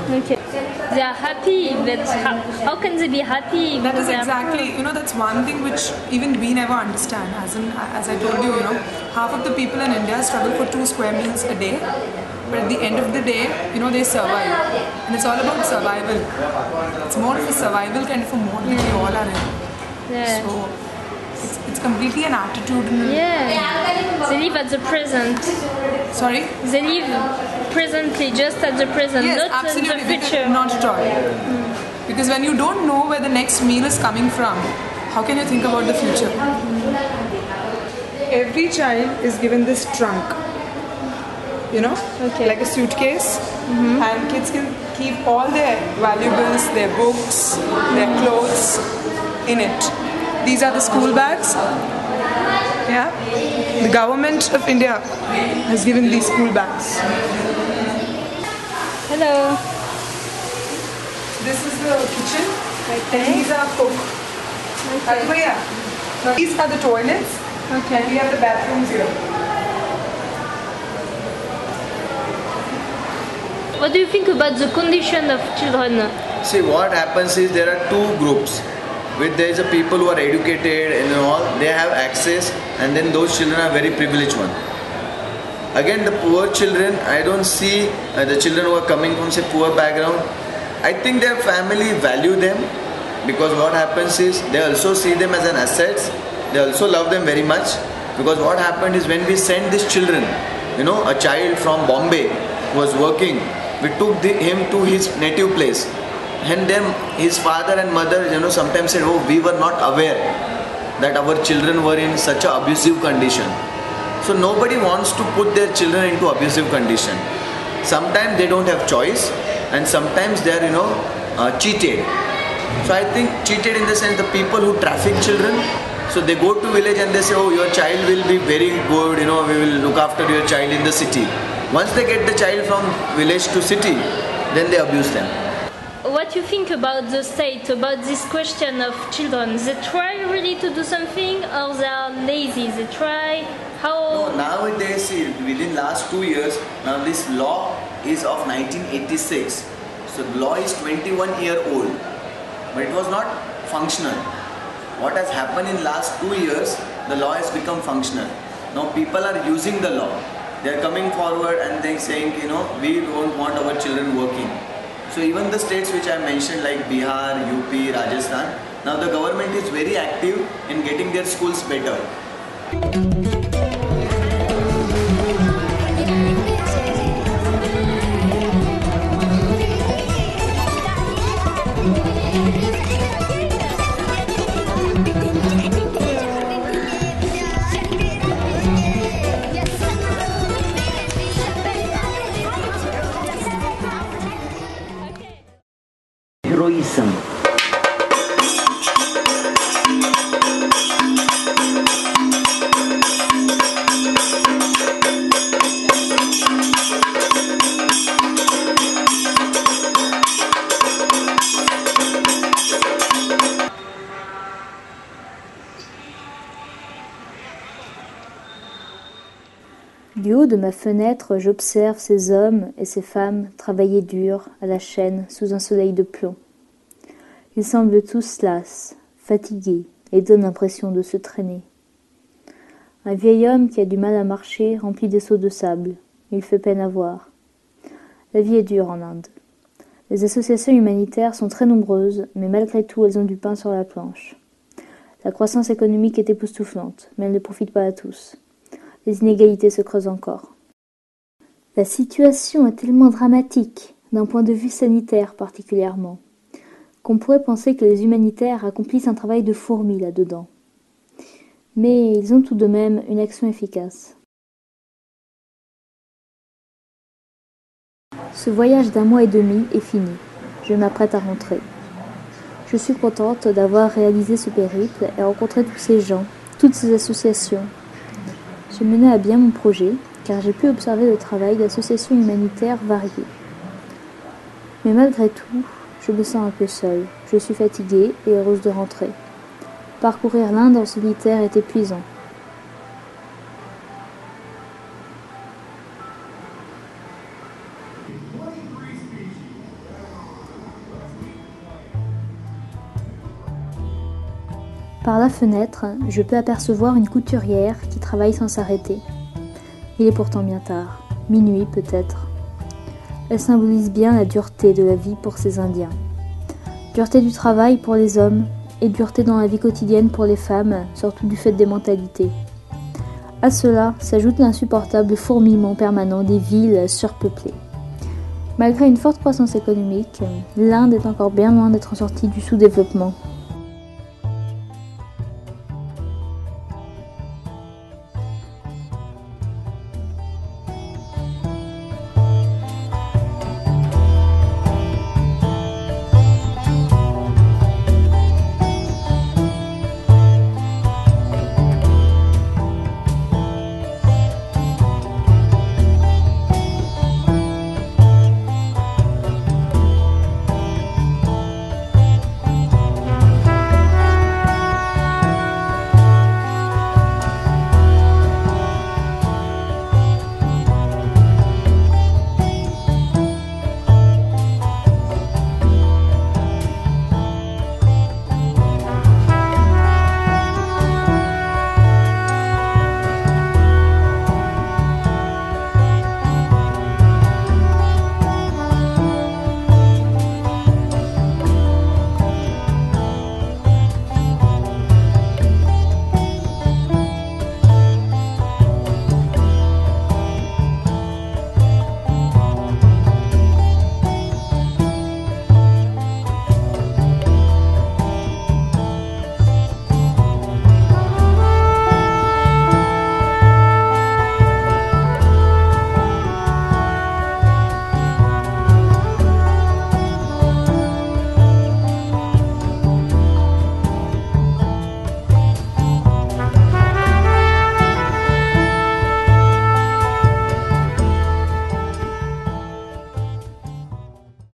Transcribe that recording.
Okay. They are happy, but how can they be happy? That is exactly, that's one thing which even we never understand. As I told you, half of the people in India struggle for 2 square meals a day. But at the end of the day, they survive. And it's all about survival. It's more of a survival kind of a mode that we all are in. Yeah. So, it's completely an attitudinal... Yeah. They live at the present. Sorry? They live presently, just at the present, yes, not absolutely, in the future. Not at all. Because when you don't know where the next meal is coming from, how can you think about the future? Every child is given this trunk, like a suitcase, and kids can keep all their valuables, their books, their clothes in it. These are the school bags. Yeah, the government of India has given these school bags. Hello. This is the kitchen. Okay. And these are cook. Okay. Now these are the toilets. Okay. And we have the bathrooms here. What do you think about the condition of children? See, what happens is there are 2 groups. There is a people who are educated and all, they have access, and then those children are very privileged one. Again, the poor children, I don't see the children who are coming from say poor background. I think their family value them, because what happens is they also see them as an asset. They also love them very much, because what happened is when we sent these children, a child from Bombay who was working, we took him to his native place. And then his father and mother, sometimes said, oh, we were not aware that our children were in such an abusive condition. So nobody wants to put their children into abusive condition. Sometimes they don't have choice, and sometimes they are, cheated. So I think cheated in the sense the people who traffic children, so they go to village and they say, oh, your child will be very good, we will look after your child in the city. Once they get the child from village to city, then they abuse them. What do you think about the state, about this question of children? They try really to do something, or they are lazy? They try how? No, nowadays, see, within last 2 years, now this law is of 1986. So the law is 21-year-old, but it was not functional. What has happened in last 2 years, the law has become functional. Now people are using the law. They are coming forward and they saying, we don't want our children working. So even the states which I mentioned like Bihar, UP, Rajasthan, now the government is very active in getting their schools better. Heroism. Du haut de ma fenêtre, j'observe ces hommes et ces femmes travailler dur, à la chaîne, sous un soleil de plomb. Ils semblent tous lasses, fatigués, et donnent l'impression de se traîner. Un vieil homme qui a du mal à marcher remplit des seaux de sable. Il fait peine à voir. La vie est dure en Inde. Les associations humanitaires sont très nombreuses, mais malgré tout, elles ont du pain sur la planche. La croissance économique est époustouflante, mais elle ne profite pas à tous. Les inégalités se creusent encore. La situation est tellement dramatique, d'un point de vue sanitaire particulièrement, qu'on pourrait penser que les humanitaires accomplissent un travail de fourmi là-dedans. Mais ils ont tout de même une action efficace. Ce voyage d'1 mois et demi est fini. Je m'apprête à rentrer. Je suis contente d'avoir réalisé ce périple et rencontré tous ces gens, toutes ces associations. J'ai mené à bien mon projet, car j'ai pu observer le travail d'associations humanitaires variées. Mais malgré tout, je me sens un peu seule. Je suis fatiguée et heureuse de rentrer. Parcourir l'Inde en solitaire est épuisant. Par la fenêtre, je peux apercevoir une couturière qui travaille sans s'arrêter. Il est pourtant bien tard, minuit peut-être. Elle symbolise bien la dureté de la vie pour ces Indiens. Dureté du travail pour les hommes et dureté dans la vie quotidienne pour les femmes, surtout du fait des mentalités. À cela s'ajoute l'insupportable fourmillement permanent des villes surpeuplées. Malgré une forte croissance économique, l'Inde est encore bien loin d'être sortie du sous-développement.